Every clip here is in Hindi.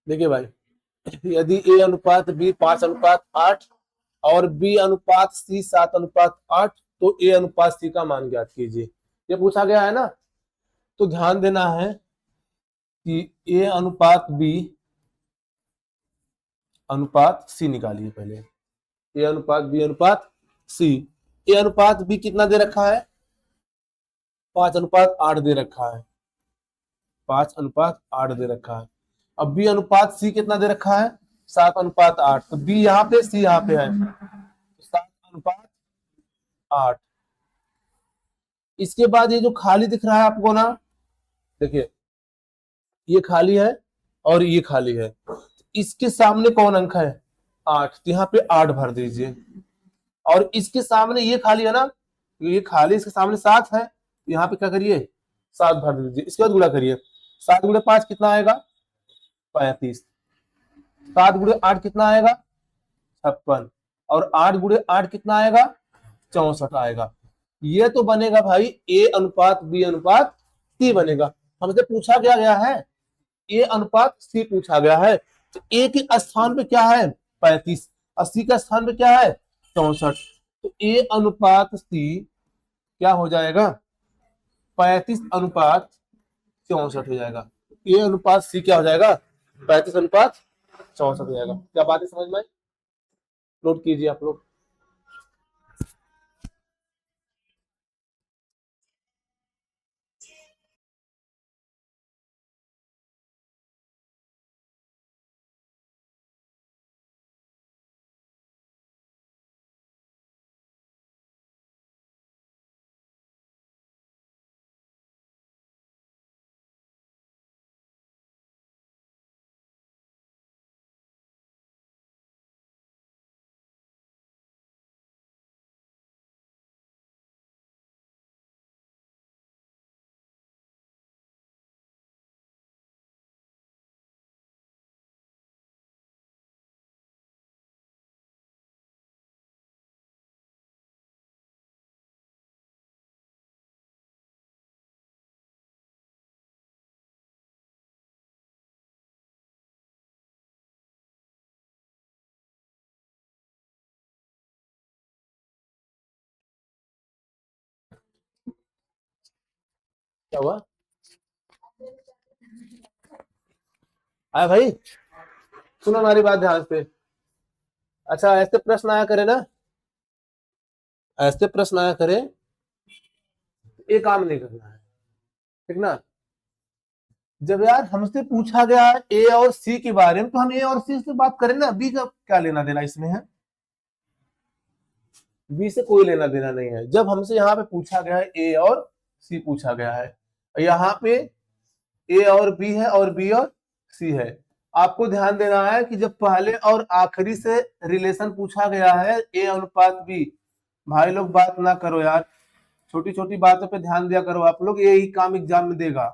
देखिए भाई, यदि ए अनुपात बी 5:8 और बी अनुपात सी 7:8, तो ए अनुपात सी का मान ज्ञात कीजिए। ये पूछा गया है ना। तो ध्यान देना है कि ए अनुपात बी अनुपात सी निकालिए पहले। ए अनुपात बी अनुपात सी। ए अनुपात बी कितना दे रखा है? 5:8 दे रखा है। 5:8 दे रखा है। अब बी अनुपात सी कितना दे रखा है? 7:8। तो बी यहाँ पे, सी यहाँ पे है, तो 7:8। इसके बाद ये जो खाली दिख रहा है आपको ना, देखिए ये खाली है और ये खाली है। इसके सामने कौन अंक है? 8, तो यहाँ पे 8 भर दीजिए। और इसके सामने ये खाली है ना, तो ये खाली, इसके सामने 7 है, तो यहाँ पे क्या करिए? 7 भर दीजिए। इसके बाद गुणा करिए। 7 × 5 कितना आएगा? 35। 7 × 8 कितना आएगा? 56। और 8 × 8 कितना आएगा? 64 आएगा। ये तो बनेगा भाई ए अनुपात बी अनुपात सी बनेगा। हमसे पूछा क्या गया है? ए अनुपात सी पूछा गया है। तो ए के स्थान पे क्या है? 35। 80 का स्थान पे क्या है? 64। तो ए अनुपात सी क्या हो जाएगा? 35:64 हो जाएगा। ए अनुपात सी क्या हो जाएगा? 35:64 हो जाएगा। क्या बात है समझ में? नोट कीजिए आप लोग। क्या हुआ? आया भाई? सुनो हमारी बात ध्यान से। अच्छा, ऐसे प्रश्न आया करे ना, ऐसे प्रश्न आया करे, ये काम नहीं करना है, ठीक ना। जब यार हमसे पूछा गया है ए और सी के बारे में, तो हम ए और सी से बात करें ना, बी का क्या लेना देना इसमें है? बी से कोई लेना देना नहीं है। जब हमसे यहाँ पे पूछा गया है ए और सी पूछा गया है, यहाँ पे ए और बी है और बी और सी है। आपको ध्यान देना है कि जब पहले और आखिरी से रिलेशन पूछा गया है ए अनुपात बी, भाई लोग बात ना करो यार, छोटी छोटी बातों पे ध्यान दिया करो आप लोग, यही काम एग्जाम में देगा।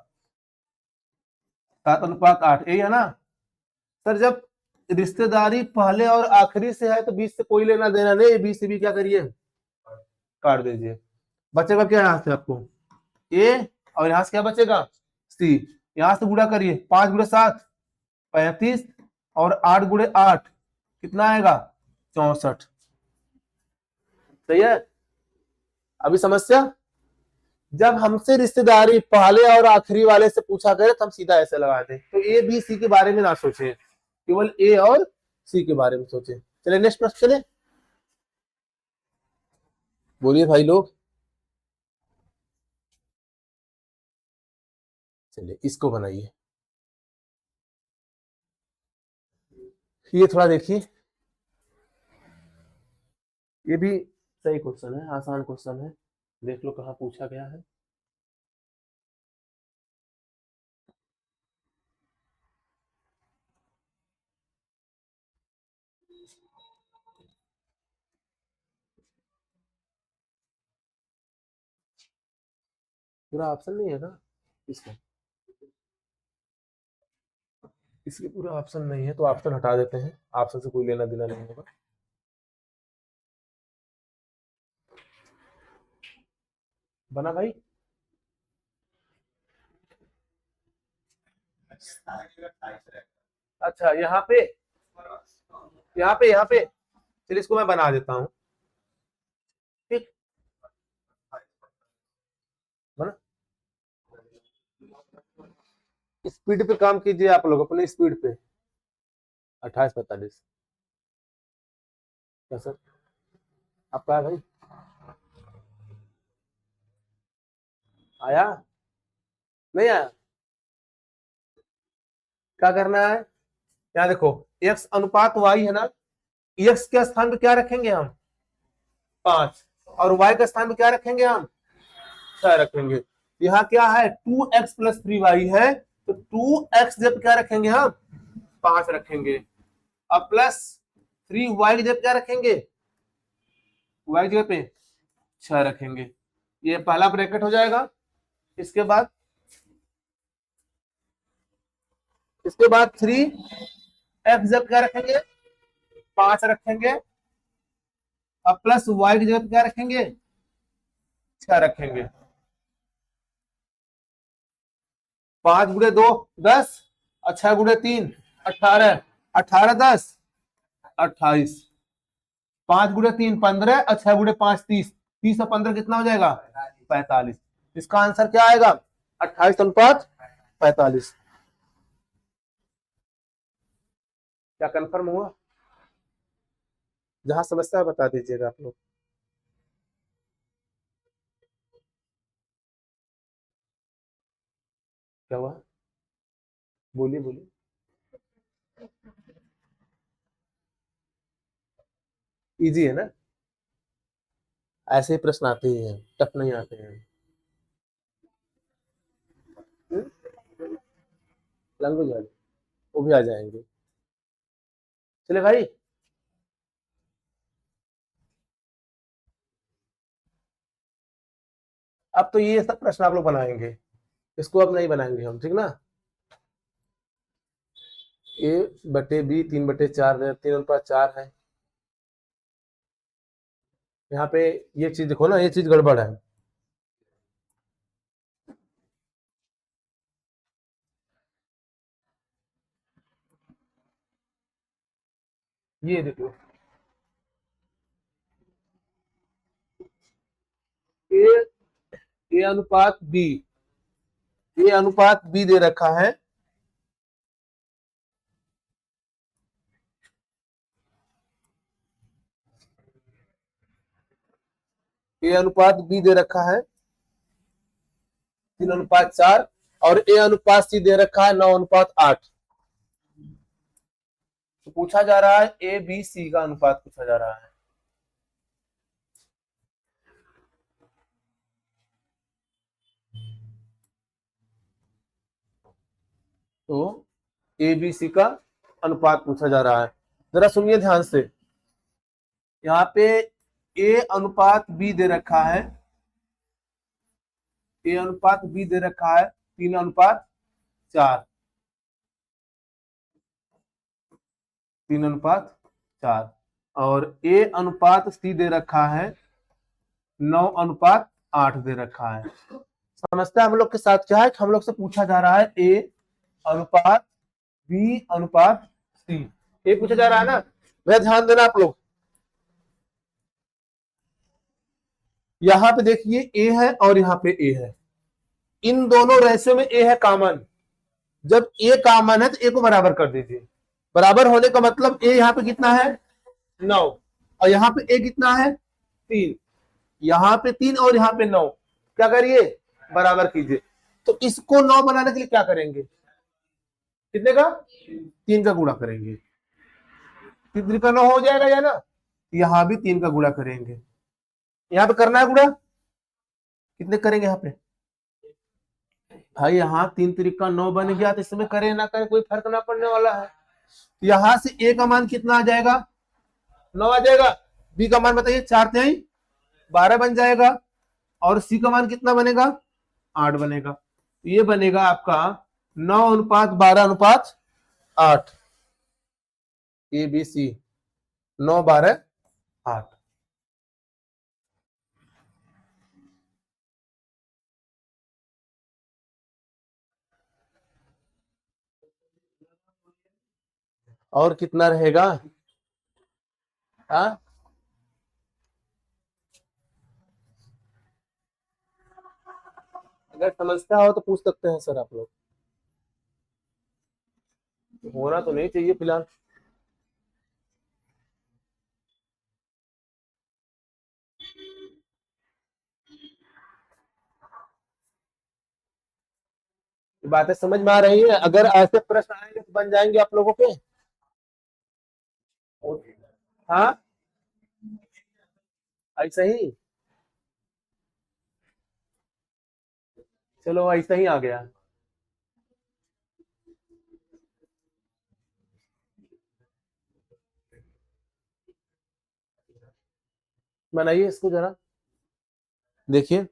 7:8 यही है ना सर। जब रिश्तेदारी पहले और आखिरी से है तो बीच से कोई लेना देना नहीं, बीच से भी क्या करिए? काट दीजिए। बचेगा क्या यहाँ से आपको? ए, और यहाँ से क्या बचेगा? सी। यहाँ से गुणा करिए। 5 × 7 35, और 8 × 8 कितना आएगा? 64। सही है। अभी समस्या, जब हमसे रिश्तेदारी पहले और आखिरी वाले से पूछा करे तो हम सीधा ऐसे लगाते हैं। तो ए बी सी के बारे में ना सोचे, केवल ए और सी के बारे में सोचे। चलिए नेक्स्ट प्रश्न चले। बोलिए भाई लोग। चलिए इसको बनाइए। ये थोड़ा देखिए, ये भी सही क्वेश्चन है, आसान क्वेश्चन है। देख लो कहाँ पूछा गया है। पूरा ऑप्शन नहीं है ना इसमें? इसके पूरा ऑप्शन नहीं है तो ऑप्शन हटा देते हैं, ऑप्शन से कोई लेना देना नहीं होगा। बना भाई? अच्छा यहाँ पे चलिए इसको मैं बना देता हूँ। ठीक, बना। स्पीड पे काम कीजिए आप लोग, अपने स्पीड पे। 28:45। क्या सर, आपका है भाई? आया? नहीं आया? क्या करना है? यहाँ देखो, x अनुपात y है ना, x के स्थान पे क्या रखेंगे हम? 5। और y के स्थान पे क्या रखेंगे हम? 6 रखेंगे। यहाँ क्या है? 2x+3y है, तो 2x जब क्या रखेंगे हम? 5 रखेंगे। अब प्लस 3y की जगह क्या रखेंगे? y की जगह पे 6 रखेंगे। ये पहला ब्रैकेट हो जाएगा। इसके बाद 3x जब क्या रखेंगे? 5 रखेंगे। अब प्लस y की जगह पे क्या रखेंगे? 6 रखेंगे। 5 गुणे 2 10, 6 गुणे 3 18, 18 10 28, 5 गुणे 3 15, 6 गुणे 5 30, 30 और 15 कितना हो जाएगा? 45। इसका आंसर क्या आएगा? 28:45। क्या कंफर्म हुआ? जहां समस्या है बता दीजिएगा आप लोग। क्या हुआ? बोलिए बोलिए। इजी है ना? ऐसे ही प्रश्न आते ही हैं, टफ नहीं आते हैं। लैंग्वेज वाले वो भी आ जाएंगे। चले भाई। अब तो ये सब प्रश्न आप लोग बनाएंगे, इसको अब नहीं बनाएंगे हम, ठीक ना? a/b 3/4 है, 3:4 है। यहाँ पे ये चीज देखो ना, ये चीज गड़बड़ है। ये देखो, ए ए अनुपात बी, ए अनुपात बी दे रखा है। ए अनुपात बी दे रखा है 3:4, और ए अनुपात सी दे रखा है 9:8। तो पूछा जा रहा है ए बी सी का अनुपात पूछा जा रहा है। तो ए बी सी का अनुपात पूछा जा रहा है। जरा सुनिए ध्यान से। यहाँ पे ए अनुपात बी दे रखा है, ए अनुपात बी दे रखा है 3:4, 3:4। और ए अनुपात सी दे रखा है 9:8 दे रखा है। समस्या हम लोग के साथ क्या है कि हम लोग से पूछा जा रहा है ए अनुपात बी अनुपात सी, ये पूछा जा रहा है ना। वह ध्यान देना आप लोग। यहाँ पे देखिए ए है और यहाँ पे ए है, इन दोनों रेशो में ए है कॉमन। जब ए कॉमन है तो ए को बराबर कर दीजिए। बराबर होने का मतलब ए यहाँ पे कितना है? 9, और यहाँ पे ए कितना है? 3। यहाँ पे 3 और यहाँ पे 9, क्या करिए? बराबर कीजिए। तो इसको 9 बनाने के लिए क्या करेंगे? कितने का? 3 का गुणा करेंगे। 3 का 9 हो जाएगा या ना? यहाँ भी 3 का गुणा करेंगे। यहाँ पे करना है गुणा, कितने करेंगे यहाँ पे? भाई यहाँ 3 × 9 बन गया, तो इसमें करे ना करे कोई फर्क ना पड़ने वाला है। यहां से ए का मान कितना आ जाएगा? 9 आ जाएगा। बी का मान बताइए? 4×3 = 12 बन जाएगा। और सी का मान कितना बनेगा? 8 बनेगा। ये बनेगा आपका 9:12:8। A B C 9 12 8। और कितना रहेगा? हाँ, अगर समझता हो तो पूछ सकते हैं सर आप लोग। होना तो नहीं चाहिए फिलहाल। बातें समझ में आ रही है? अगर ऐसे प्रश्न आएंगे तो बन जाएंगे आप लोगों के। हाँ, ऐसा ही। चलो ऐसा ही आ गया। बनाइए इसको जरा, देखिए।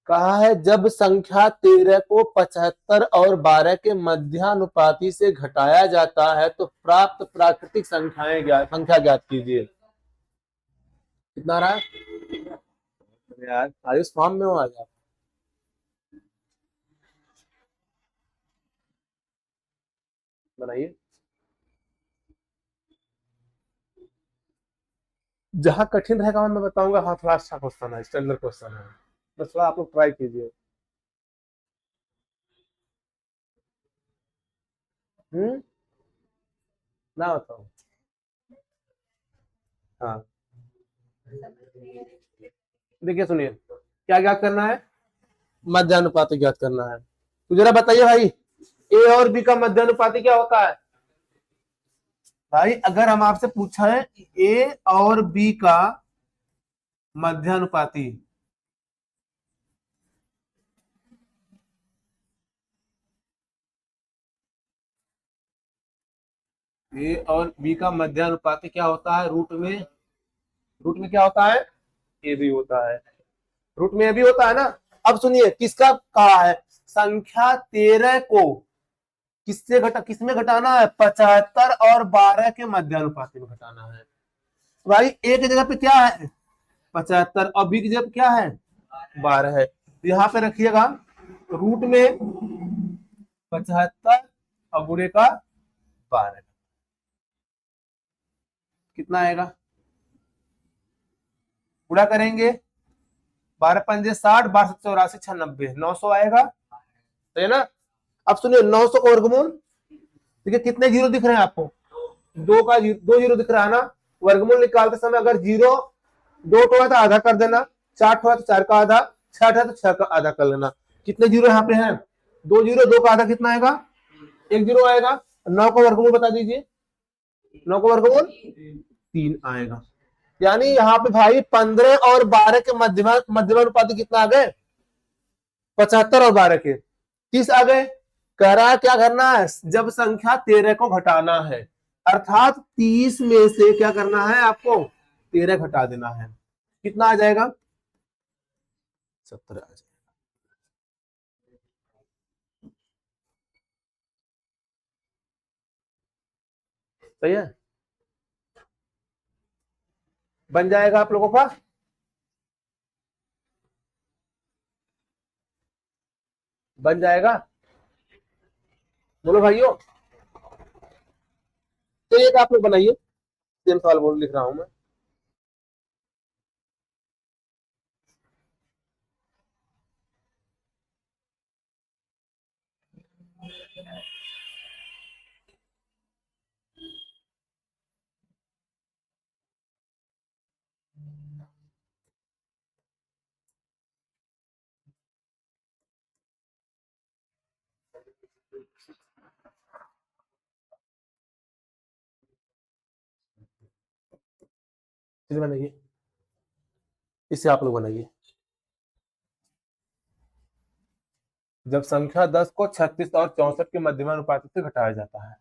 कहा है जब संख्या 13 को 75 और 12 के मध्यानुपाती से घटाया जाता है तो प्राप्त प्राकृतिक संख्या ज्ञात कीजिए। कितना रहा है? यार आयुष फॉर्म में हो आज आप। बनाइए। जहां कठिन रहेगा मैं बताऊंगा। हाँ, थोड़ा अच्छा क्वेश्चन है, स्टैंडर्ड क्वेश्चन है। बस थोड़ा आप लोग ट्राई कीजिए। हम्म। ना बताओ। हाँ, देखिए सुनिए, क्या ज्ञात करना है? मध्यानुपाती ज्ञात करना है। तो जरा बताइए भाई, ए और बी का मध्यानुपाती क्या होता है? भाई अगर हम आपसे पूछा है ए और बी का मध्यानुपाती, ए और बी का मध्यानुपाती क्या होता है? रूट में क्या होता है? ए बी होता है। रूट में ए बी होता है ना। अब सुनिए किसका कहा है? संख्या 13 को किसमें घटाना है? 75 और 12 के मध्यानुपाती में घटाना है। भाई ए की जगह पे क्या है? 75, और बी की जगह पे क्या है? 12 है। तो यहाँ पे रखिएगा रूट में 75 और गुणे का 12। कितना आएगा? गुणा करेंगे, 12 पंजे 60, 12 7 84 690, 900 आएगा। सही है ना? अब सुनिए 900 का वर्गमूल। देखिए कितने जीरो दिख रहे हैं आपको? दो जीरो दिख रहा है ना। वर्गमूल निकालते समय अगर जीरो दो टो है तो आधा कर देना, चार टो है तो चार का आधा, छठ है तो छह का आधा कर लेना। कितने जीरो यहाँ पे हैं? दो जीरो, दो का आधा कितना आएगा? एक जीरो आएगा। 9 का वर्गमूल बता दीजिए। 9 का वर्गमूल 3 आएगा। यानी यहाँ पे भाई 15 और 12 के मध्यमानुपाती कितना आ गए? 75 और 12 के 30 आ गए। कह रहा है क्या करना है? जब संख्या 13 को घटाना है, अर्थात 30 में से क्या करना है आपको? 13 घटा देना है। कितना आ जाएगा? 17 आ जाएगा। सही है? बन जाएगा आप लोगों का। बन जाएगा। बोलो भाइयों। तो एक आप लोग बनाइए। सेम सवाल बोल लिख रहा हूं मैं। इसे बनाइए। इसे आप लोग बनाइए। जब संख्या 10 को 36 और 64 के मध्यमानुपाती से घटाया जाता है।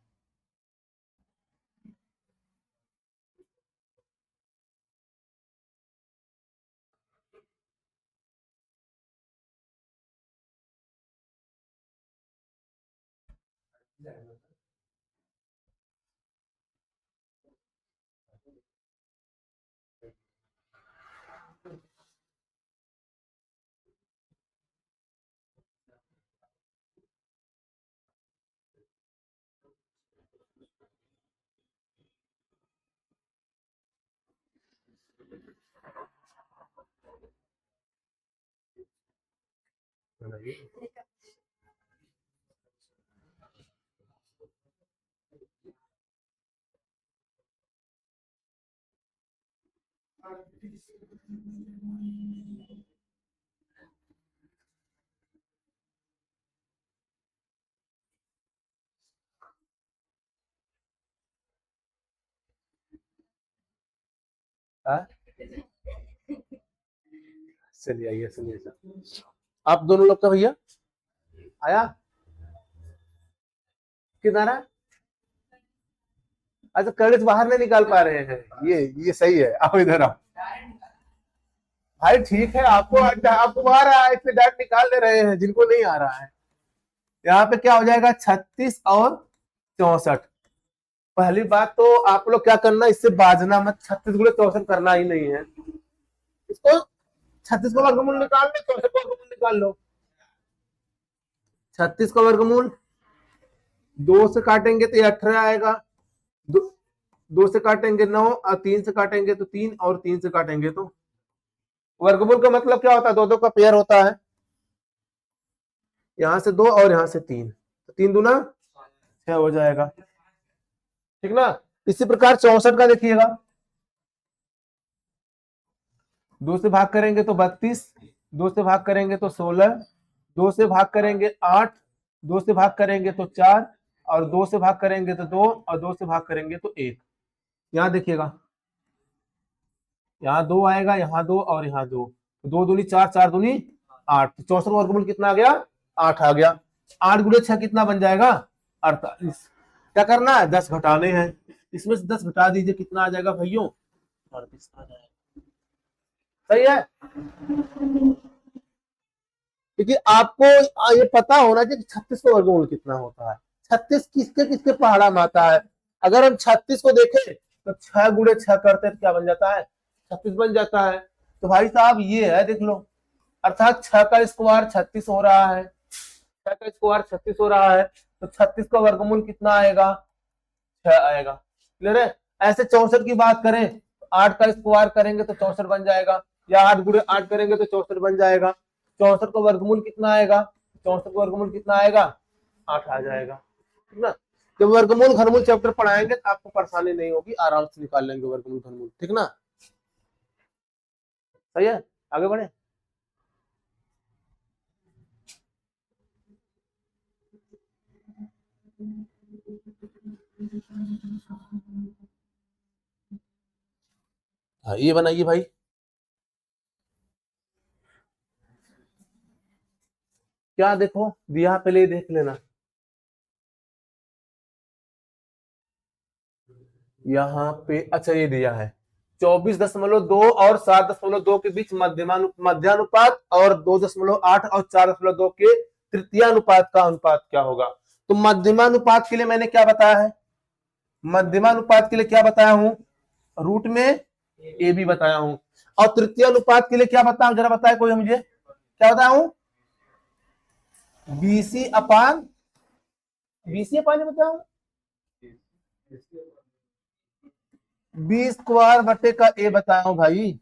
हाँ? चलिए आइए सुनिए सर, आप दोनों लोग का भैया आया किधर है? अच्छा कड़े बाहर नहीं निकाल पा रहे हैं, ये सही है, आओ इधर आओ भाई, ठीक है, आपको आ रहा है इसलिए डायरेक्ट निकाल ले रहे हैं, जिनको नहीं आ रहा है। यहाँ पे क्या हो जाएगा 36 और 64। पहली बात तो आप लोग क्या करना, इससे बाजना मत, 36 गुणे 64 करना ही नहीं है इसको। 36 का वर्गमूल निकाल लो, 64 का वर्गमूल निकाल लो। 36 का वर्गमूल 2 से काटेंगे तो ये 18 आएगा, 2 से काटेंगे 9 और 3 से काटेंगे तो 3 और 3 से काटेंगे तो। वर्गमूल का मतलब क्या होता है, 2 2 का पेयर होता है, यहां से 2 और यहां से 3, तो 3 दूना 6 हो जाएगा, ठीक ना। इसी प्रकार 64 का देखिएगा, 2 से भाग करेंगे तो 32, 2 से भाग करेंगे तो 16, 2 से भाग करेंगे 8, 2 से भाग करेंगे तो 4, और 2 से भाग करेंगे तो 2, और 2 से भाग करेंगे तो 1। यहां देखिएगा, यहाँ 2 आएगा, यहाँ 2 और यहाँ 2, 2 दूनी 4, 4 दूनी 8, 64 वर्गमूल कितना आ गया, 8 आ गया। 8 गुणे 6 कितना बन जाएगा, 48। क्या करना है, 10 घटाने हैं, इसमें से 10 घटा दीजिए, कितना आ जाएगा भाइयों, 38 आ जाएगा। सही है, क्योंकि आपको ये पता होना चाहिए 36 का वर्गमूल कितना होता है, 36 किसके किसके पहाड़ा में आता है। अगर हम 36 को देखें तो 6 गुणे 6 करते हैं तो क्या बन जाता है, 36 बन जाता है। तो भाई साहब ये है, देख लो, अर्थात 6 का स्क्वायर 36 हो रहा है, 6 का स्क्वायर 36 हो रहा है, तो 36 का वर्गमूल कितना आएगा, 6 आएगा। क्लियर है। ऐसे 64 की बात करें, 8 का स्क्वायर करेंगे तो 64 बन जाएगा, या 8 गुणे 8 करेंगे तो 64 बन जाएगा। 64 का वर्गमूल कितना आएगा, 64 का वर्गमूल कितना आएगा, 8 आ जाएगा, ठीक ना। जब वर्गमूल घनमूल चैप्टर पढ़ाएंगे तो आपको परेशानी नहीं होगी, आराम से निकाल लेंगे वर्गमूल घनमूल, ठीक ना। सही है, आगे बढ़े। हाँ ये बनाइए भाई, क्या देखो दिया, पहले देख लेना, यहाँ पे अच्छा ये दिया है 24.2 और 7.2 के बीच मध्यानुपात, और 2.8 और 4.2 के तृतीयानुपात का अनुपात क्या होगा। तो मध्यमानुपात के लिए मैंने क्या बताया है, मध्यमानुपात के लिए क्या बताया हूं, रूट में ए बी बताया हूं, और तृतीय अनुपात के लिए क्या बताया, जरा बताया कोई मुझे, क्या बताया हूं, बीसी अपान, बीसी अपान बताया हूं, बी स्क्वायर बटे का ए बताया हूं भाई।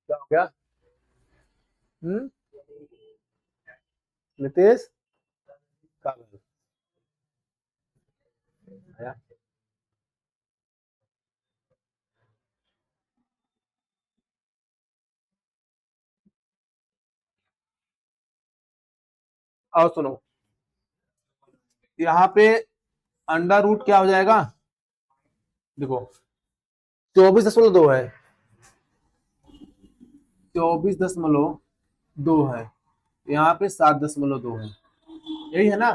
क्या हो गया, नितेश कागज आया। और सुनो, यहाँ पे अंडर रूट क्या हो जाएगा, देखो 24.2 है, 24.2 है, यहाँ पे 7.2 है, यही है ना।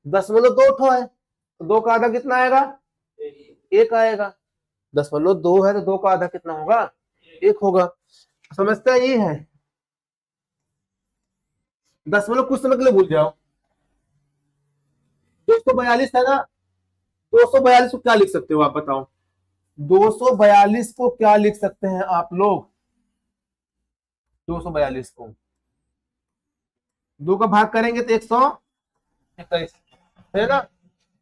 दशमलव 2 है, तो 2 का आधा कितना आएगा? 1 आएगा। 0.2 है तो 2 का आधा कितना होगा? 1 होगा। समस्या ये है, दशमलव कुछ समय के लिए भूल जाओ। 242 है ना, 242 को क्या लिख सकते हो आप बताओ? 242 को क्या लिख सकते हैं आप लोग? 242 को 2 का भाग करेंगे तो 121 है ना,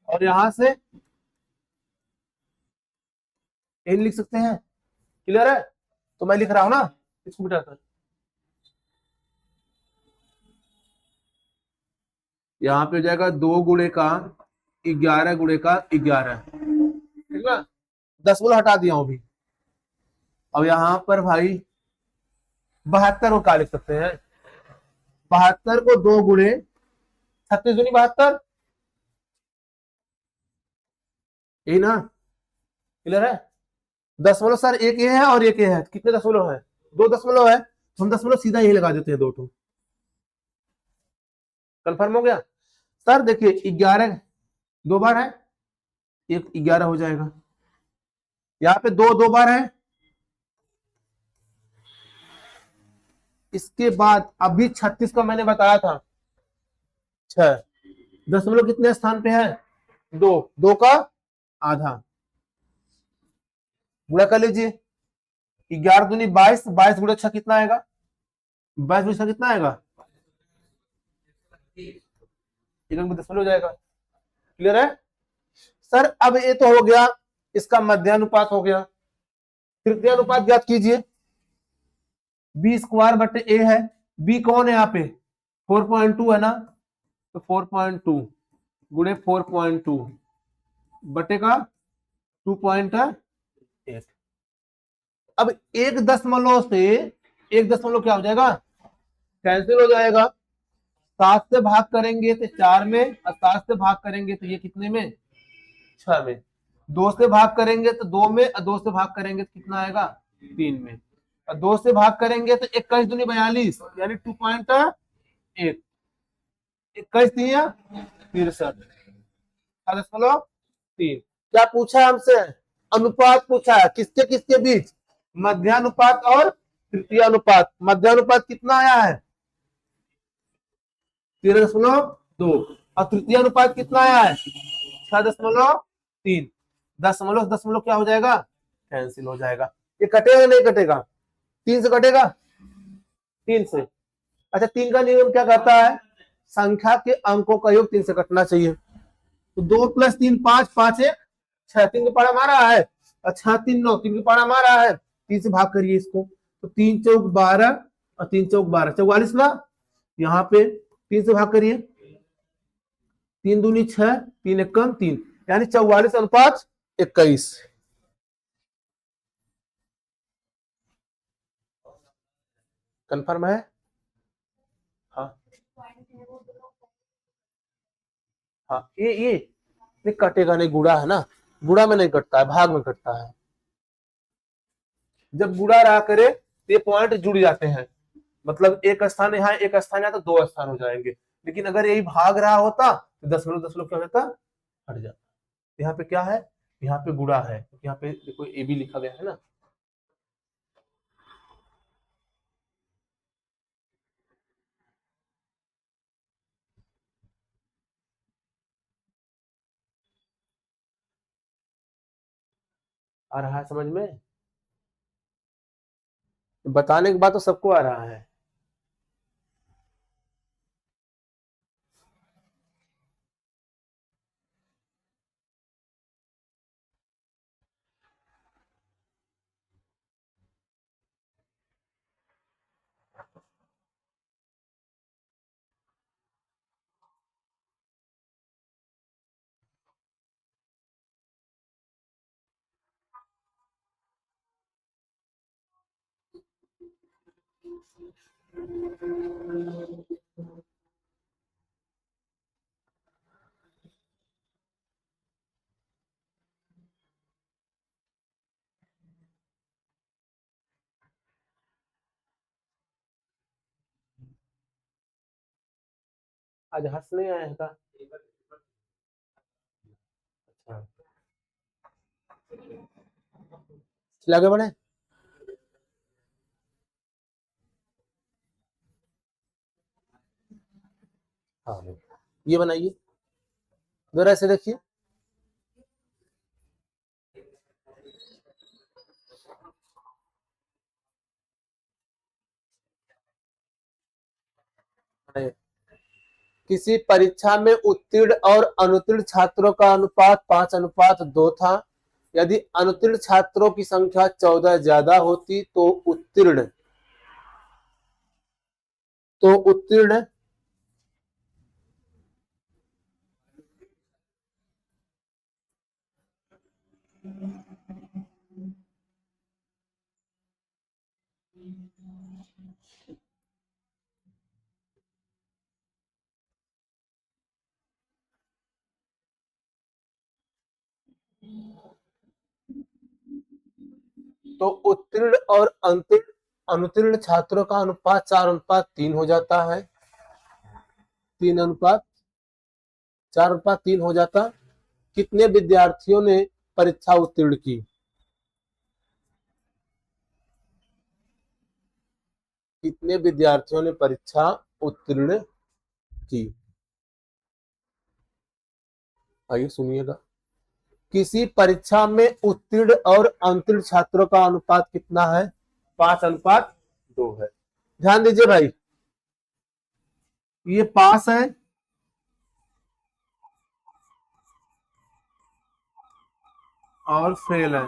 और यहां से n लिख सकते हैं। क्लियर है? तो मैं लिख रहा हूं ना, इसको मिटाकर यहाँ पे हो जाएगा 2 गुणे का 11 गुणे का 11, ठीक है। 10 हटा दिया हूं अभी। अब यहाँ पर भाई 72 को क्या लिख सकते हैं? 72 को 2 गुणे 36 दूनी 72, यही ना? क्लियर है? दशमलव सर एक ये है और एक ये है, कितने दशमलव है? 2 दशमलव है, तो हम दशमलव सीधा यही लगा देते हैं, 2 तो कंफर्म हो गया। सर देखिए 11 2 बार है, एक 11 हो जाएगा। यहाँ पे 2 बार है, इसके बाद अभी 36 का मैंने बताया था 6, दशमलव कितने स्थान पे है? 2, 2 का आधा गुणा कर लीजिए। 11 दूनी 22, 22 गुणा 6 कितना आएगा? 22 गुणा 6 कितना आएगा? एक अंक में दशमलव हो जाएगा। क्लियर है? सर अब ये तो हो गया, इसका मध्यानुपात हो गया। तृतीयानुपात ज्ञात कीजिए। बी स्क्वायर बटे ए है, बी कौन है यहाँ पे? 4.2 है ना, तो 4.2 गुणे 4.2 बटे का 2.8। अब 1 दशमलव से 1 दशमलव क्या हो जाएगा? कैंसिल हो जाएगा। 7 से भाग करेंगे तो 4 में, और 7 से भाग करेंगे तो ये कितने में? 6 में। 2 से भाग करेंगे तो 2 में, और 2 से भाग करेंगे तो कितना आएगा? 3 में। और 2 से भाग करेंगे तो 21 दूनी 42, यानी 2.8। 21 दिया 63.3। क्या पूछा है हमसे? अनुपात पूछा है, किसके किसके बीच? मध्यानुपात और तृतीयानुपात। मध्यानुपात कितना आया है? 13.2। और तृतीयानुपात कितना आया है? 6.3। दशमलव दशमलव क्या हो जाएगा? कैंसिल हो जाएगा। ये कटेगा नहीं कटेगा? 3 से कटेगा? 3 से। अच्छा, 3 का नियम क्या कहता है? संख्या के अंकों का योग 3 से कटना चाहिए। तो 2 + 3 5, 5 1 6, 3 का पारा मारा है, अच्छा 3 9, 3 का पारा मारा है, 3 से भाग करिए इसको, तो 3 चौक 12 और 3 चौक 12, 44 ना। यहाँ पे 3 से भाग करिए, 3 दूनी 6, 3 एक कम 3, यानी 44:21। कंफर्म है? हाँ हाँ, ये कटेगा नहीं, गुड़ा है ना, गुड़ा में नहीं कटता है, भाग में कटता है। जब गुड़ा रहा करे तो ये पॉइंट जुड़ जाते हैं, मतलब एक स्थान यहाँ एक स्थान यहाँ, तो 2 स्थान हो जाएंगे। लेकिन अगर यही भाग रहा होता तो दशमलव दशमलव क्या हो जाता? हट जाता। यहाँ पे क्या है? यहाँ पे गुणा है, यहाँ पे देखो ए बी लिखा गया है ना। आ रहा है समझ में? बताने के बाद तो सबको आ रहा है। आज हंस नहीं आया था? चलिए आगे बढ़े। हाँ, ये बनाइए, जरा ऐसे देखिए। किसी परीक्षा में उत्तीर्ण और अनुत्तीर्ण छात्रों का अनुपात 5:2 था। यदि अनुत्तीर्ण छात्रों की संख्या 14 ज्यादा होती तो उत्तीर्ण तो उत्तीर्ण और अनुत्तीर्ण छात्रों का अनुपात 4:3 हो जाता है। 4:3 हो जाता। कितने विद्यार्थियों ने परीक्षा उत्तीर्ण की? कितने विद्यार्थियों ने परीक्षा उत्तीर्ण की? आइए सुनिएगा। किसी परीक्षा में उत्तीर्ण और अनुत्तीर्ण छात्रों का अनुपात कितना है? 5:2 है। ध्यान दीजिए भाई, ये पास है और फेल है,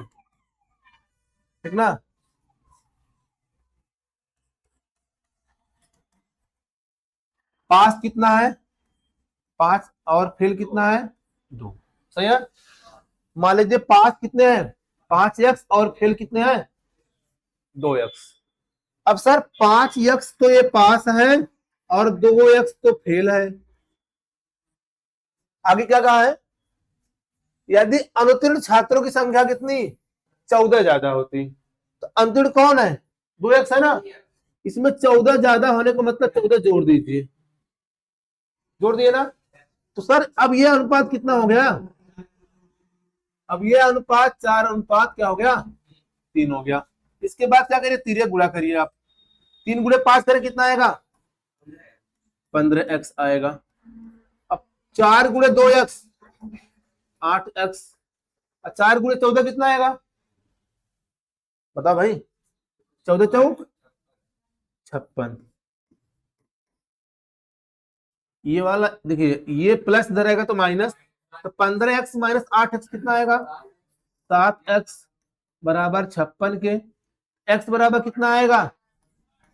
ठीक ना। पास कितना है? 5 और फेल कितना है? 2। सही है। मान लीजिए पास कितने हैं? 5x और फेल कितने हैं? 2x। अब सर 5x तो ये पास है और 2x तो फेल है। आगे क्या कहा है? यदि अनुत्तीर्ण छात्रों की संख्या कितनी 14 ज्यादा होती तो अनुत्तीर्ण कौन है? 2x है ना। इसमें 14 ज्यादा होने को मतलब 14 जोड़ दीजिए, जोड़ दिए ना। तो सर अब ये अनुपात कितना हो गया? अब ये अनुपात 4:, क्या हो गया? 3 हो गया। इसके बाद क्या करिए? तिर्यक गुणा करिए आप। 3 गुणे 5 करें कितना आएगा? 15x आएगा। अब 4 गुणे 2x 8x, 4 गुणे 14 कितना आएगा? बता भाई। 14 चौक 56। ये वाला देखिए, ये प्लस इधर रहेगा तो माइनस, तो 15x माइनस 8x कितना आएगा? 7x बराबर 56 के। x बराबर कितना आएगा?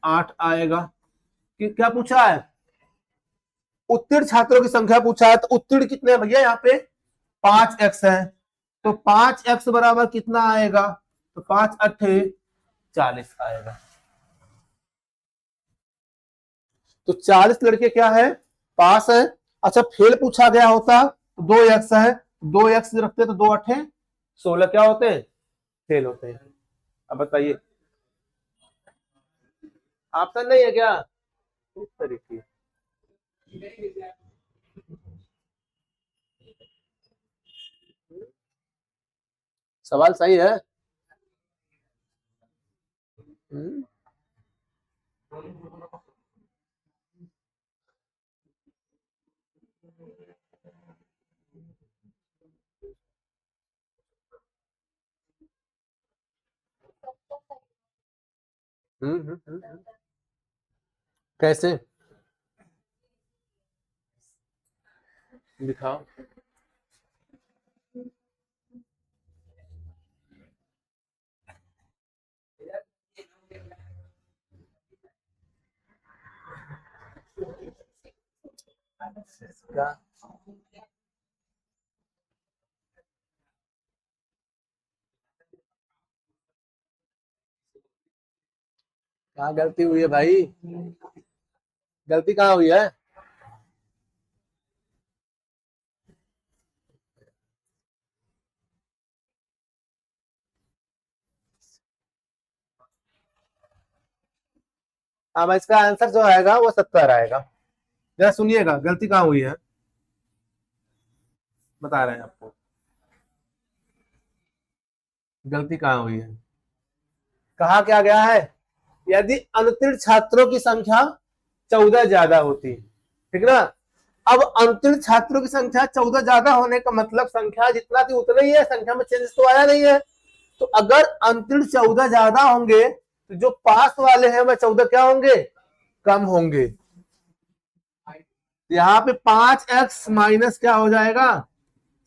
8 आएगा। क्या पूछा है? उत्तीर्ण छात्रों की संख्या पूछा है, तो उत्तीर्ण कितने हैं भैया? यहाँ पे 5x है, तो 5x बराबर कितना आएगा? तो 5 अट्ठे 40 आएगा। तो 40 लड़के क्या है? पास है। अच्छा फेल पूछा गया होता तो 2x है, 2x रखते तो 2 अट्ठे 16 क्या होते हैं? फेल होते हैं। अब बताइए, ऑप्शन नहीं है क्या इस तरीके? सवाल सही है। हम्म। कैसे दिखाओ? क्या कहाँ गलती हुई है भाई? गलती कहाँ हुई है? अब इसका आंसर जो आएगा वो 70 आएगा। जरा सुनिएगा, गलती कहाँ हुई है, बता रहे हैं आपको। गलती कहाँ हुई है? कहा क्या गया है, यदि अनुत्तीर्ण छात्रों की संख्या 14 ज्यादा होती, ठीक ना। अब अनुत्तीर्ण छात्रों की संख्या 14 ज्यादा होने का मतलब संख्या जितना थी उतना ही है, संख्या में चेंज तो आया नहीं है। तो अगर अनुत्तीर्ण 14 ज्यादा होंगे तो जो पास वाले हैं वह 14 क्या होंगे, कम होंगे। यहाँ पे 5x माइनस क्या हो जाएगा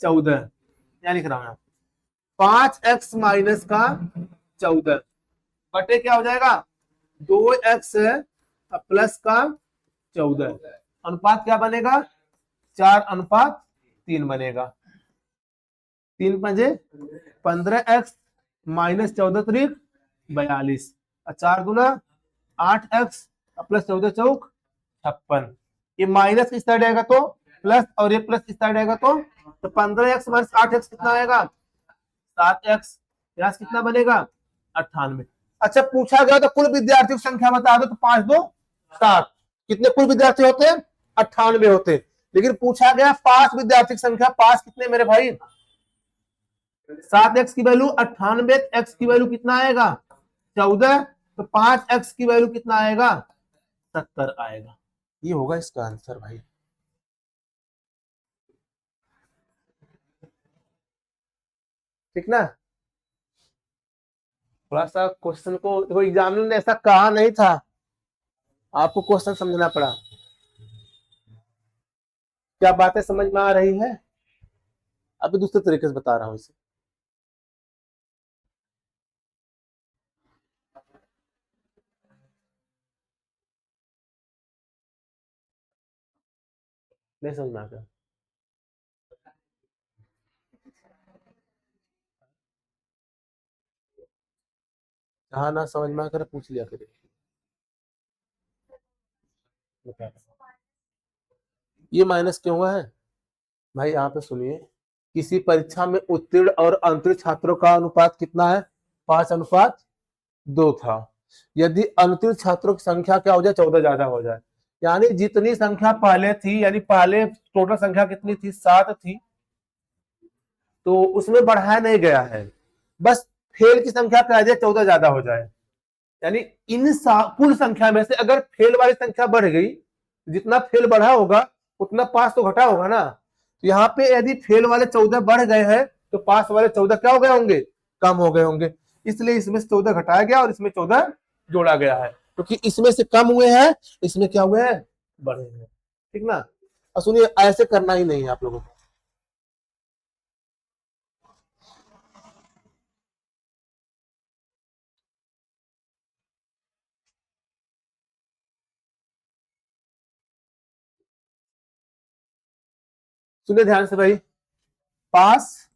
14, क्या लिख रहा हूं 5x माइनस का 14 बटे क्या हो जाएगा 2x प्लस का 14, अनुपात क्या बनेगा 4:3 बनेगा। 3 पंजे 15x माइनस 14 त्रिक 42 और 4 गुना 8x प्लस 14 चौक 56। ये माइनस किस साइड आएगा तो प्लस, और ये प्लस किस साइड आएगा तो 15x माइनस 8x कितना आएगा 7x, यहाँ कितना बनेगा 98। अच्छा पूछा गया तो कुल विद्यार्थियों की संख्या बता दो, तो 5 2 7, कितने कुल विद्यार्थी होते हैं 98 होते। लेकिन पूछा गया पास विद्यार्थी की संख्या, पास कितने मेरे भाई 7x की वैल्यू 98, x की वैल्यू कितना आएगा 14, तो 5x की वैल्यू कितना आएगा 70 आएगा। ये होगा इसका आंसर भाई। ठीक ना। थोड़ा सा क्वेश्चन को देखो, एग्जामिनर ने ऐसा कहा नहीं था, आपको क्वेश्चन समझना पड़ा। क्या बातें समझ में आ रही है, अभी दूसरे तरीके से बता रहा हूं इसे। नहीं समझ में आ गया, जहां ना समझ में आकर पूछ लिया करिए। ये माइनस क्यों हुआ है भाई, यहाँ पे सुनिए। किसी परीक्षा में उत्तीर्ण और अनुत्तीर्ण छात्रों का अनुपात कितना है 5:2 था। यदि अनुत्तीर्ण छात्रों की संख्या क्या हो जाए 14 ज्यादा हो जाए, यानी जितनी संख्या पहले थी, यानी पहले टोटल संख्या कितनी थी 7 थी, तो उसमें बढ़ाया नहीं गया है, बस फेल की संख्या क्या जाए 14 ज्यादा हो जाए। यानी इन कुल संख्या में से अगर फेल वाली संख्या बढ़ गई, जितना फेल बढ़ा होगा उतना पास तो घटा होगा ना। तो यहाँ पे यदि फेल वाले 14 बढ़ गए हैं तो पास वाले 14 क्या हो गए होंगे, कम हो गए होंगे। इसलिए इसमें से 14 घटाया गया और इसमें 14 जोड़ा गया है, क्योंकि इसमें से कम हुए हैं, इसमें क्या हुए हैं बढ़े हैं। ठीक ना। और सुनिए ऐसे करना ही नहीं है आप लोगों को। सुनिए ध्यान से भाई, पास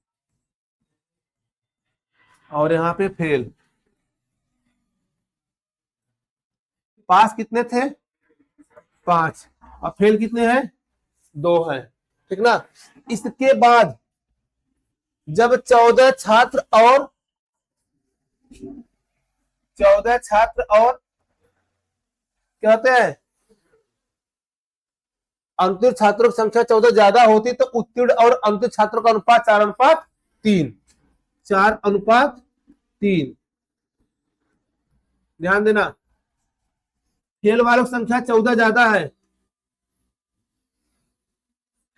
और यहाँ पे फेल। पास कितने थे 5 और फेल कितने हैं 2 हैं। ठीक ना। इसके बाद जब 14 छात्र और क्या होते हैं अनुत्तीर्ण छात्रों की संख्या 14 ज्यादा होती तो उत्तीर्ण और अनुत्तीर्ण छात्रों का अनुपात 4:3, 4:3। ध्यान देना, फेल वालों की संख्या 14 ज्यादा है,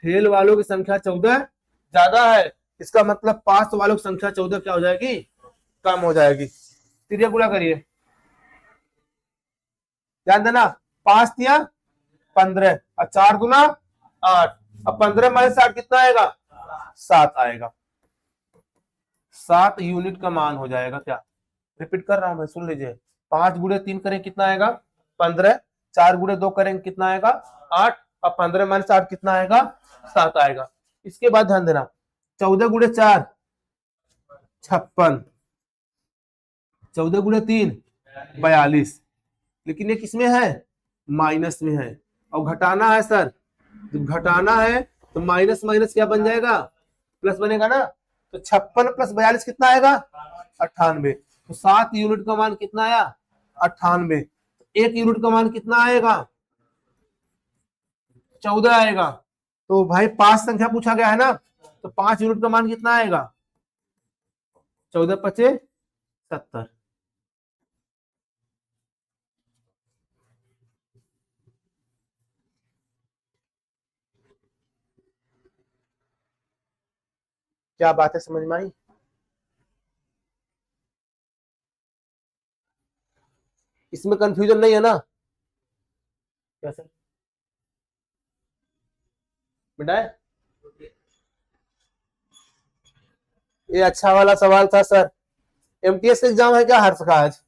फेल वालों की संख्या 14 ज्यादा है, इसका मतलब पास वालों की संख्या 14 क्या हो जाएगी कम हो जाएगी। तिरिया गुणा करिए, ध्यान देना, 5 दिया 15 और 4 गुना 8 और 15 माइनस 8 कितना आएगा 7 आएगा। 7 यूनिट का मान हो जाएगा। क्या रिपीट कर रहा हूं मैं, सुन लीजिए। 5 गुणे 3 करें कितना आएगा 15, 4 गुणे 2 करेंगे कितना आएगा 8 और 15 माइनस 8 कितना आएगा 7 आएगा। इसके बाद ध्यान देना, 14 गुणे 4 56, 14 गुणे 3 42, लेकिन ये किसमें है माइनस में है। और घटाना है सर, जब घटाना है तो माइनस माइनस क्या बन जाएगा प्लस बनेगा ना। तो 56 प्लस 42 कितना आएगा 98। तो 7 यूनिट का मान कितना आया 98। 1 यूनिट का मान कितना आएगा 14 आएगा। तो भाई 5 संख्या पूछा गया है ना, तो 5 यूनिट का मान कितना आएगा 14 × 5 = 70। क्या बात है, समझ में आई? इसमें कंफ्यूजन नहीं है ना? क्या सर बेटा? ये अच्छा वाला सवाल था सर। एमटीएस एग्जाम है क्या हर्ष का आज?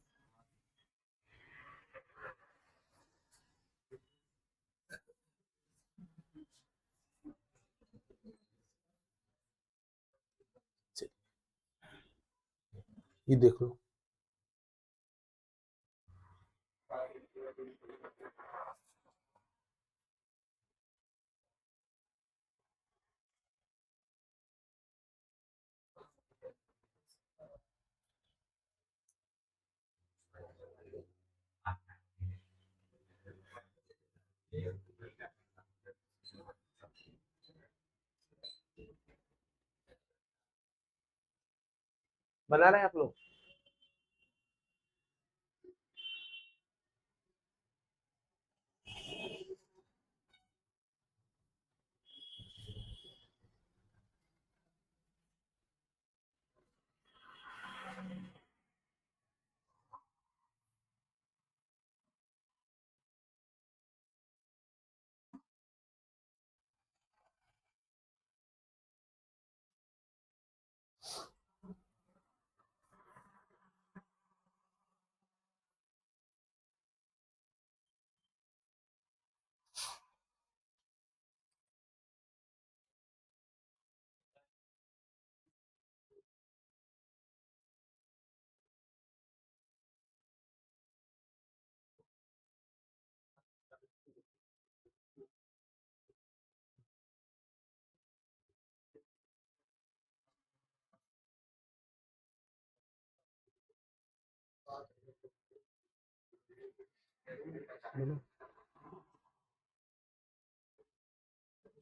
ये देख लो। बना रहे हैं आप लोग?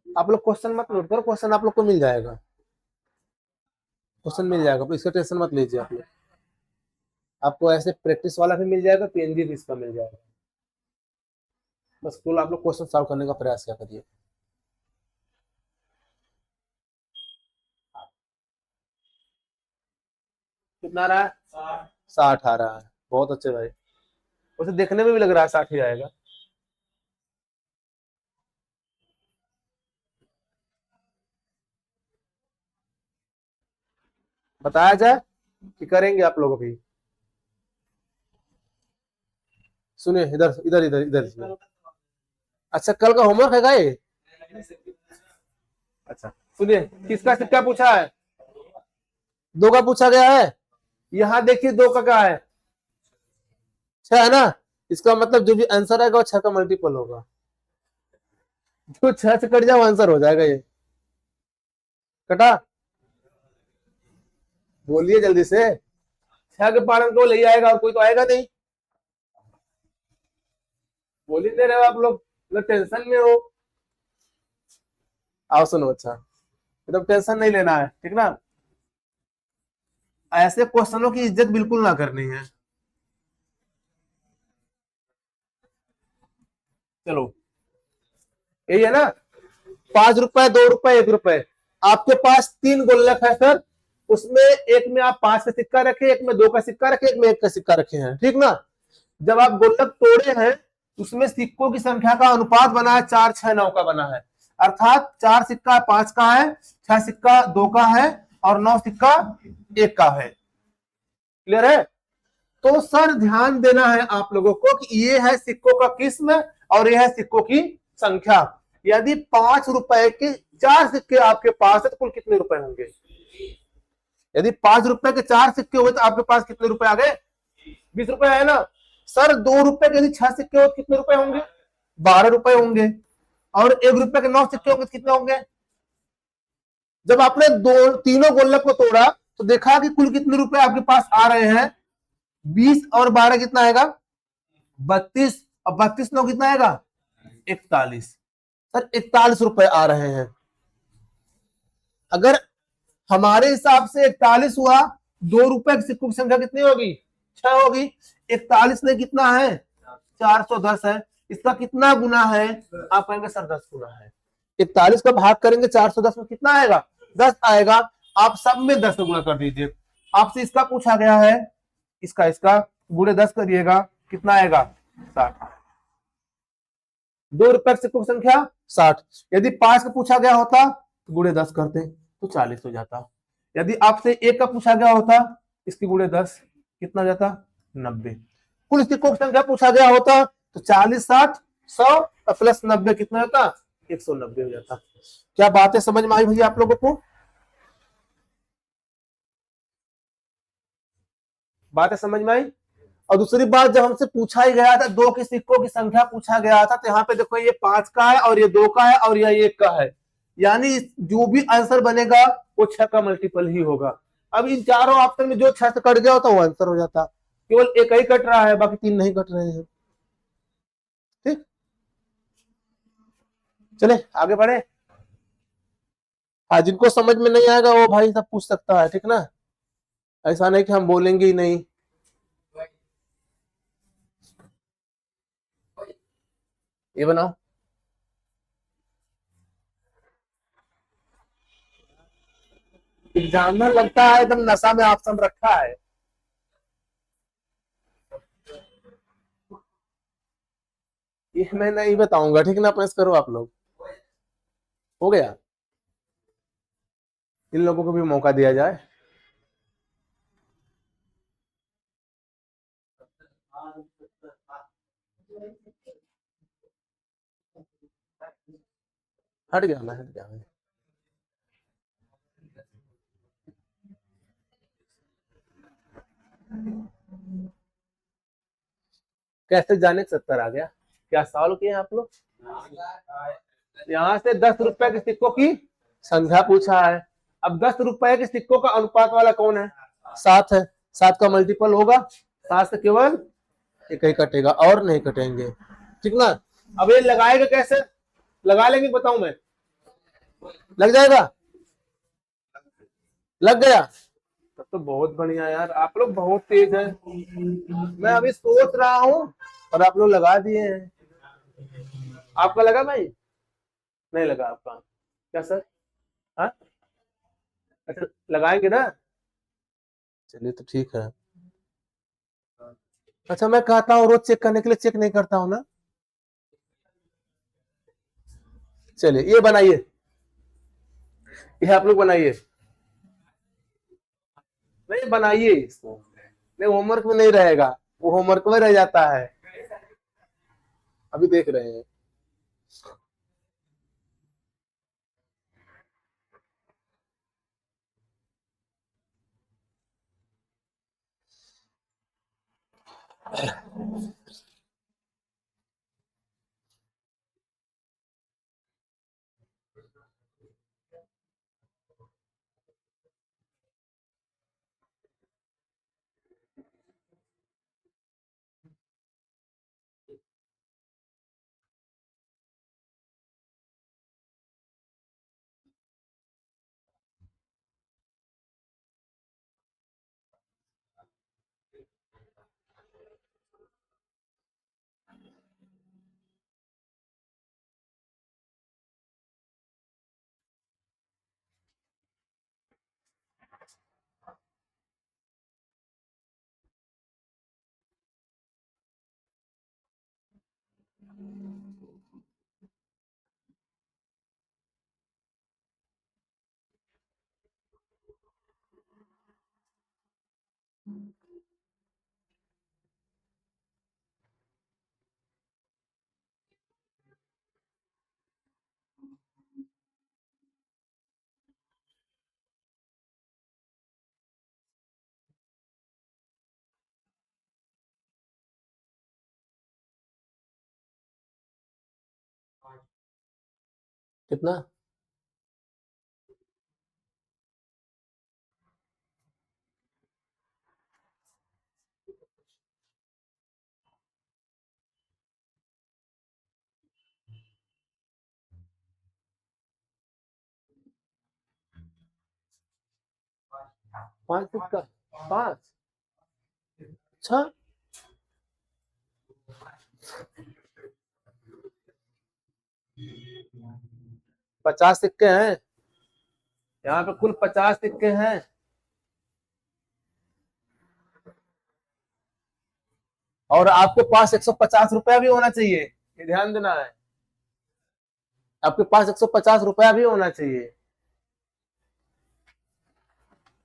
आप लोग क्वेश्चन मत नोट करो, क्वेश्चन आप लोग को मिल जाएगा, क्वेश्चन मिल जाएगा, इसका टेंशन मत लीजिए आप लोग। आपको ऐसे प्रैक्टिस वाला भी मिल जाएगा, पीएनजी भी इसका मिल जाएगा। बस केवल आप लोग क्वेश्चन सॉल्व करने का प्रयास क्या करिए। कितना आ रहा है? 60 आ रहा है। बहुत अच्छे भाई, वैसे देखने में भी लग रहा है 60 ही आएगा। बताया जाए कि करेंगे आप लोग अभी? सुनिए, इधर इधर इधर इधर। अच्छा, कल का होमवर्क है ये? अच्छा सुनिए, किसका सिक्का पूछा है? 2 का पूछा गया है। यहाँ देखिए 2 का क्या है? 6 है ना? इसका मतलब जो भी आंसर आएगा वो 6 का मल्टीपल होगा। जो 6 से कट जाओ आंसर हो जाएगा ये। कटा? बोलिए जल्दी से। 6 के पालन को ले आएगा और कोई तो आएगा नहीं। बोल ही दे रहे हो आप लोग, मतलब टेंशन में हो। आओ सुनो, अच्छा मतलब टेंशन नहीं लेना है, ठीक ना? ऐसे क्वेश्चनों की इज्जत बिल्कुल ना करनी है। चलो, यही है ना? 5 रुपए, 2 रुपए, 1 रुपए। आपके पास 3 गुल्लक है सर, उसमें एक में आप 5 का सिक्का रखे, एक में 2 का सिक्का रखे, एक में 1 का सिक्का रखे हैं, ठीक ना? जब आप गुल्लक तोड़े हैं, उसमें सिक्कों की संख्या का अनुपात बना है 4, 6, 9 का बना है। अर्थात 4 सिक्का 5 का है, 6 सिक्का 2 का है और 9 सिक्का 1 का है। क्लियर है? तो सर ध्यान देना है आप लोगों को कि ये है सिक्कों का किस्म और ये है सिक्कों की संख्या। यदि 5 रुपए के 4 सिक्के आपके पास है तो कुल कितने रुपए होंगे? यदि 5 रुपए के 4 सिक्के हुए तो आपके पास कितने रुपए आ गए? 20 रुपए है ना? सर 2 रुपए के यदि 6 सिक्के हो तो कितने रुपए होंगे? 12 रुपए होंगे। और 1 रुपए के 9 सिक्के होंगे तो कितने होंगे? जब आपने तीनों गुल्लक को तोड़ा तो देखा कि कुल कितने रुपए आपके पास आ रहे हैं? 20 और 12 कितना आएगा? 32। और 32 9 कितना आएगा? 41। सर 41 रुपए आ रहे हैं। अगर हमारे हिसाब से 41 हुआ, 2 रुपए की सिक्कों की संख्या कितनी होगी? 6 होगी। 41 में कितना है? 410 है। इसका कितना गुना है? आप कहेंगे सर 10 गुना है। 41 का भाग करेंगे 410 में कितना आएगा? 10 आएगा। आप सब में 10 से गुणा कर दीजिए। आपसे इसका पूछा गया है, इसका गुणे 10 करिएगा, कितना आएगा 60। 2 रुपए की सिक्कों की संख्या 60। यदि 5 का पूछा गया होता तो गुणे 10 करते तो 40 हो जाता। यदि आपसे 1 का पूछा गया होता, इसकी गुणे 10 कितना जाता 90। कुल सिक्कों की संख्या पूछा गया होता तो 40, 60, 100 प्लस 90 कितना होता 190 हो जाता। क्या बातें समझ में आई भैया आप लोगों को? बातें समझ में आई? और दूसरी बात, जब हमसे पूछा ही गया था 2 के सिक्कों की संख्या पूछा गया था, तो यहाँ पे देखो ये 5 का है और ये 2 का है और ये 1 का है, यानी जो भी आंसर बनेगा वो 6 का मल्टीपल ही होगा। अब इन चारों ऑप्शन में जो 6 से कट गया होता वो आंसर हो जाता। केवल एक ही कट रहा है, बाकी 3 नहीं कट रहे हैं। ठीक, चले आगे बढ़े। हाँ, जिनको समझ में नहीं आएगा वो भाई सब पूछ सकता है, ठीक ना, ऐसा नहीं कि हम बोलेंगे ही नहीं। ये बनाओ। एग्जामिनर लगता है एकदम नशा में ऑप्शन रखा है। ये मैं नहीं बताऊंगा, ठीक ना, प्रेस करो आप लोग। हो गया, इन लोगों को भी मौका दिया जाए। हट गया मैं, हट गया मैं। कैसे जाने 70 आ गया? क्या सॉल्व किए आप लोग? यहाँ से 10 रुपए के सिक्कों की संख्या पूछा है। अब 10 रुपए के सिक्कों का अनुपात वाला कौन है? 7 है। 7 का मल्टीपल होगा, 7 से केवल एक ही कटेगा और नहीं कटेंगे, ठीक ना। अब ये लगाएगा कैसे? लगा लेंगे, बताऊं मैं? लग जाएगा, लग गया, तब तो बहुत बढ़िया यार, आप लोग बहुत तेज है। मैं अभी सोच रहा हूँ और आप लोग लगा दिए हैं। आपका लगा भाई? नहीं लगा आपका? क्या सर? हाँ, अच्छा लगाएंगे ना, चलिए तो ठीक है। अच्छा, मैं कहता हूँ रोज चेक करने के लिए, चेक नहीं करता हूँ ना। चलिए ये बनाइए, ये आप लोग बनाइए। नहीं बनाइए इसको, नहीं होमवर्क में नहीं रहेगा, वो होमवर्क में रह जाता है। अभी देख रहे हैं। कितना? 5 सिक्का, 5? अच्छा, 50 सिक्के हैं यहाँ पे कुल 50 सिक्के हैं। और आपके पास 150 रुपया भी होना चाहिए, ये ध्यान देना है। आपके पास 150 रुपया भी होना चाहिए,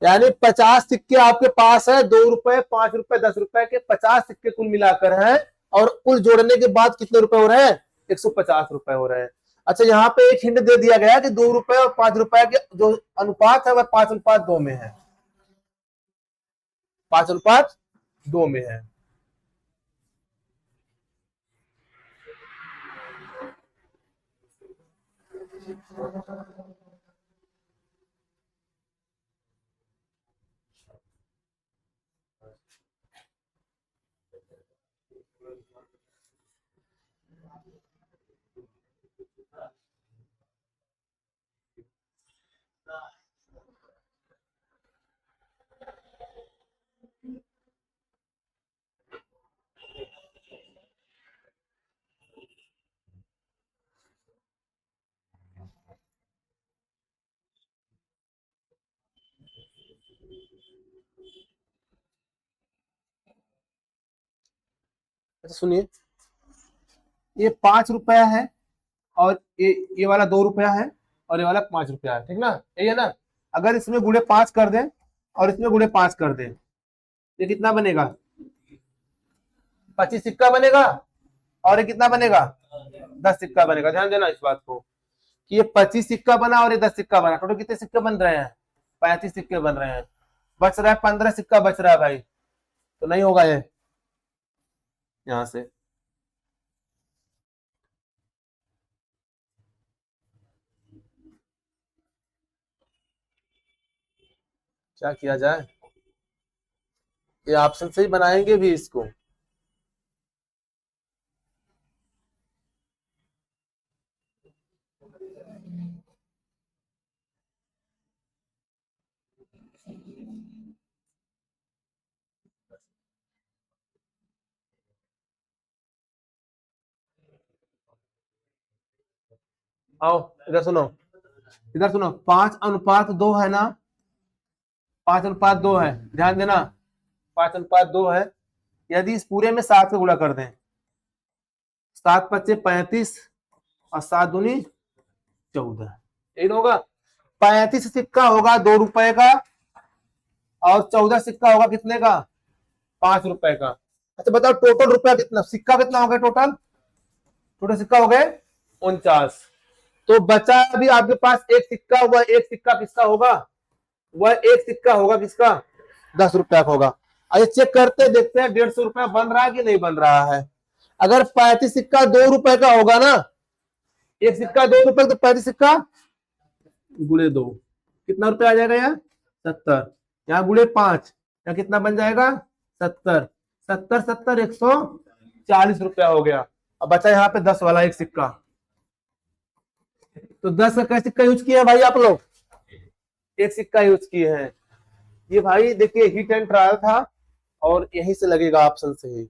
यानी 50 सिक्के आपके पास है, 2 रुपए, 5 रुपए, 10 रुपए के 50 सिक्के कुल मिलाकर हैं। और कुल जोड़ने के बाद कितने रुपए हो रहे हैं? 150 रुपए हो रहे हैं। अच्छा, यहाँ पे एक हिंट दे दिया गया कि 2 रुपए और 5 रुपए के जो अनुपात है वह 5:2 में है, 5:2 में है। अच्छा सुनिए, ये 5 रुपया है, और ये वाला 2 रुपया है, और ये वाला 5 रुपया है, ठीक ना? यही है ना? अगर इसमें गुणे 5 कर दें और इसमें गुणे 5 कर दें, ये कितना बनेगा? 25 सिक्का बनेगा। और ये कितना बनेगा? 10 सिक्का बनेगा। ध्यान देना इस बात को कि ये 25 सिक्का बना और ये 10 सिक्का बना, टोटल कितने सिक्के बन रहे हैं? 35 सिक्के बन रहे हैं। बच रहा है 15 सिक्का बच रहा है भाई, तो नहीं होगा ये यहां से। क्या किया जाए? ये ऑप्शन से ही बनाएंगे भी इसको। आओ इधर सुनो, इधर सुनो। 5:2 है ना? 5:2 है, ध्यान देना। 5:2 है। यदि इस पूरे में 7 से गुणा कर दें, 7×5 = 35 और 7×2 = 14, यही ना होगा? 35 सिक्का होगा 2 रुपए का, और 14 सिक्का होगा कितने का? 5 रुपए का। अच्छा बताओ, टोटल रुपया कितना, सिक्का कितना हो गया? टोटल टोटल सिक्का हो गए 49। तो बचा अभी आपके पास एक सिक्का, हुआ एक सिक्का किसका होगा? वह एक सिक्का होगा किसका? 10 रुपया का होगा। आइए चेक करते देखते हैं 150 रुपया बन रहा है कि नहीं बन रहा है। अगर 35 सिक्का 2 रुपए का होगा ना, एक सिक्का 2 रुपए, तो 35 सिक्का गुणे 2 कितना रुपया आ जाएगा यार? 70। यहाँ गुणे 5, यहाँ कितना बन जाएगा? 70। 70 70 140 रुपया हो गया। अब बचा यहाँ पे 10 वाला एक सिक्का। तो 10 का सिक्का यूज किया है भाई आप लोग? एक सिक्का यूज किए हैं। ये भाई देखिए हिट एंड ट्रायल था, और यहीं से लगेगा ऑप्शन से ही।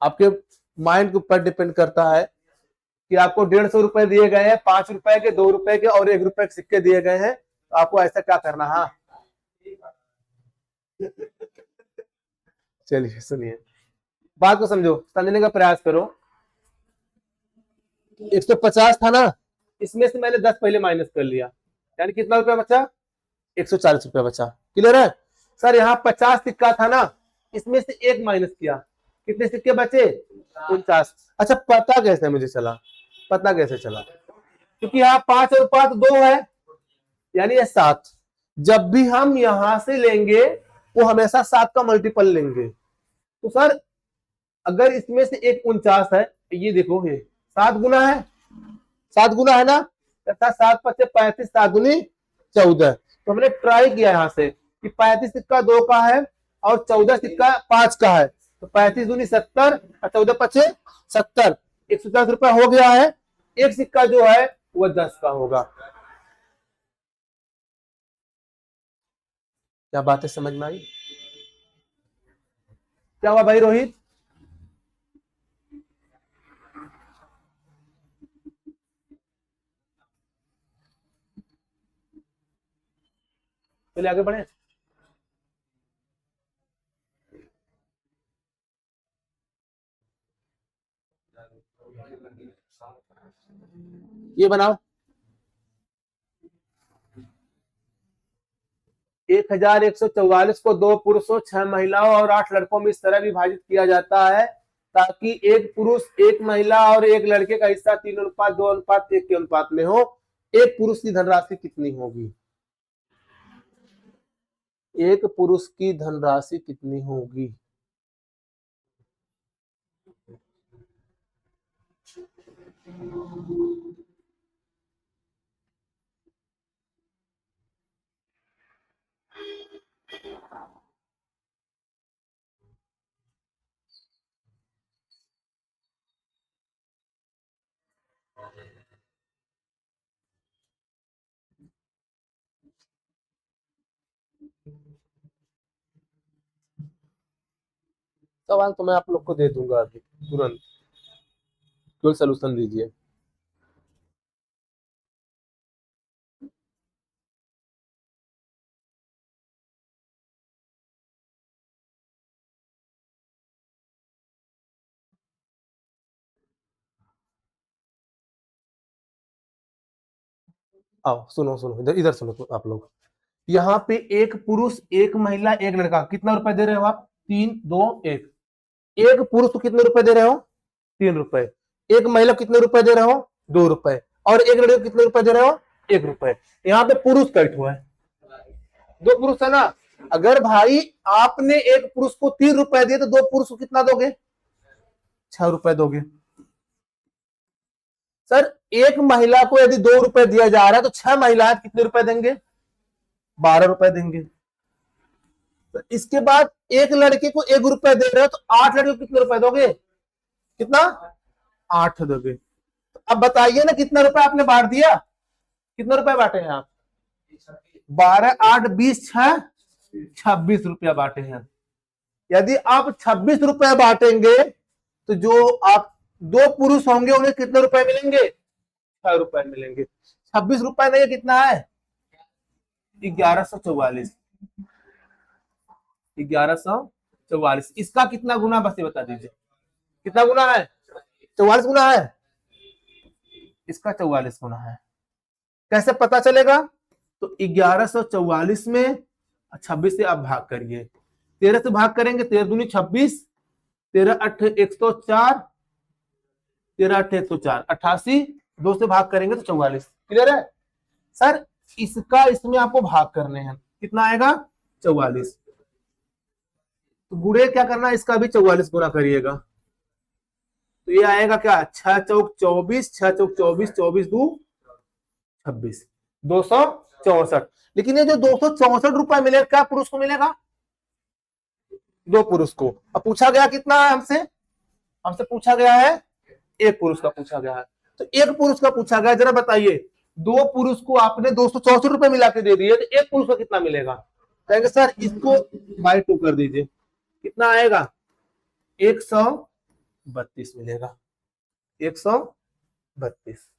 आपके माइंड के ऊपर डिपेंड करता है कि आपको 150 रुपए दिए गए हैं, 5 रुपए के, 2 रुपए के और 1 रुपए के सिक्के दिए गए हैं, तो आपको ऐसा क्या करना है? हाँ चलिए सुनिए, बात को समझो, समझने का प्रयास करो। 150 था ना, इसमें से मैंने 10 पहले माइनस कर लिया, यानी कितना रुपया बचा? 140 रुपया बचा। क्लियर है? सर यहाँ 50 सिक्का था ना, इसमें से एक माइनस किया, कितने सिक्के बचे? 49। अच्छा पता कैसे मुझे चला? पता कैसे चला? क्योंकि यहाँ 5 और 5 2 है, यानी ये 7। जब भी हम यहां से लेंगे वो हमेशा 7 का मल्टीपल लेंगे। तो सर अगर इसमें से एक 49 है, ये देखो ये 7 गुना है, 7 गुना है ना, तथा 7×5 = 35, 7×2 = 14। तो हमने ट्राई किया यहाँ से कि 35 सिक्का 2 का है और 14 सिक्का 5 का है, तो 35×2 = 70 और 14×5 = 70। 150 रुपया हो गया है। एक सिक्का जो है वह 10 का होगा। क्या बातें समझ में आई? क्या हुआ भाई रोहित? पहले आगे बढ़े। ये बनाओ 1144 को 2 पुरुषों 6 महिलाओं और 8 लड़कों में इस तरह विभाजित किया जाता है ताकि एक पुरुष 1 महिला और 1 लड़के का हिस्सा 3:2:1 के अनुपात में हो। एक पुरुष की धनराशि कितनी होगी? एक पुरुष की धनराशि कितनी होगी? सवाल तो मैं आप लोग को दे दूंगा अभी तुरंत, केवल सोल्यूशन दीजिए। आओ सुनो सुनो, इधर इधर सुनो तो आप लोग। यहाँ पे एक पुरुष 1 महिला 1 लड़का, कितना रुपए दे रहे हो आप? 3:2:1। एक पुरुष को कितने रुपए दे रहे हो? 3 रुपए। एक महिला कितने रुपए दे रहे हो? 2 रुपए। और एक लड़के को कितने रुपए दे रहे हो? 1 रुपए। यहाँ पे पुरुष कैट हुआ है, 2 पुरुष है ना। अगर भाई आपने एक पुरुष को 3 रुपए दिए तो 2 पुरुष को कितना दोगे? 6 रुपए दोगे। सर एक महिला को यदि 2 रुपए दिया जा रहा है तो 6 महिलाएं कितने रुपए देंगे? 12 रुपए देंगे। तो इसके बाद एक लड़के को 1 रुपए दे रहे हो तो 8 लड़के को कितने रुपए दोगे? कितना? 8 दोगे। तो अब बताइए ना कितना रुपए आपने बांट दिया? कितने रुपए बांटे हैं आप? 12, 8, 20, 6, 26 रुपया बांटे हैं। यदि आप 26 रुपए बांटेंगे तो जो आप 2 पुरुष होंगे उन्हें कितने रुपए मिलेंगे? 6 रुपए मिलेंगे। 26 रुपए नहीं, कितना है? 1144। 1144। इसका कितना गुना बस ये बता दीजिए, कितना गुना है? 44 गुना है। इसका 44 गुना है। कैसे पता चलेगा? तो 1144 में 26 से आप भाग करिए, 13 से भाग करेंगे, 13 दूनी 26, 13 8 104, 13 8 104, 88, 2 से भाग करेंगे तो 44। क्लियर है सर? इसका इसमें आपको भाग करने हैं, कितना आएगा? 44। तो गुणे क्या करना, इसका भी 44 गुना करिएगा तो ये आएगा क्या? 6 चौक 24, 6 चौक 24, 24 दू 26, 264। लेकिन ये जो 264 रुपए मिलेगा क्या पुरुष को मिलेगा? 2 पुरुष को। अब पूछा गया कितना है हमसे? हमसे पूछा गया है 1 पुरुष का पूछा गया है। तो 1 पुरुष का पूछा गया, जरा बताइए 2 पुरुष को आपने 264 रुपए मिला के दे दिए तो 1 पुरुष को कितना मिलेगा? कहेंगे सर इसको बाय 2 कर दीजिए, कितना आएगा? 132 मिलेगा, 132।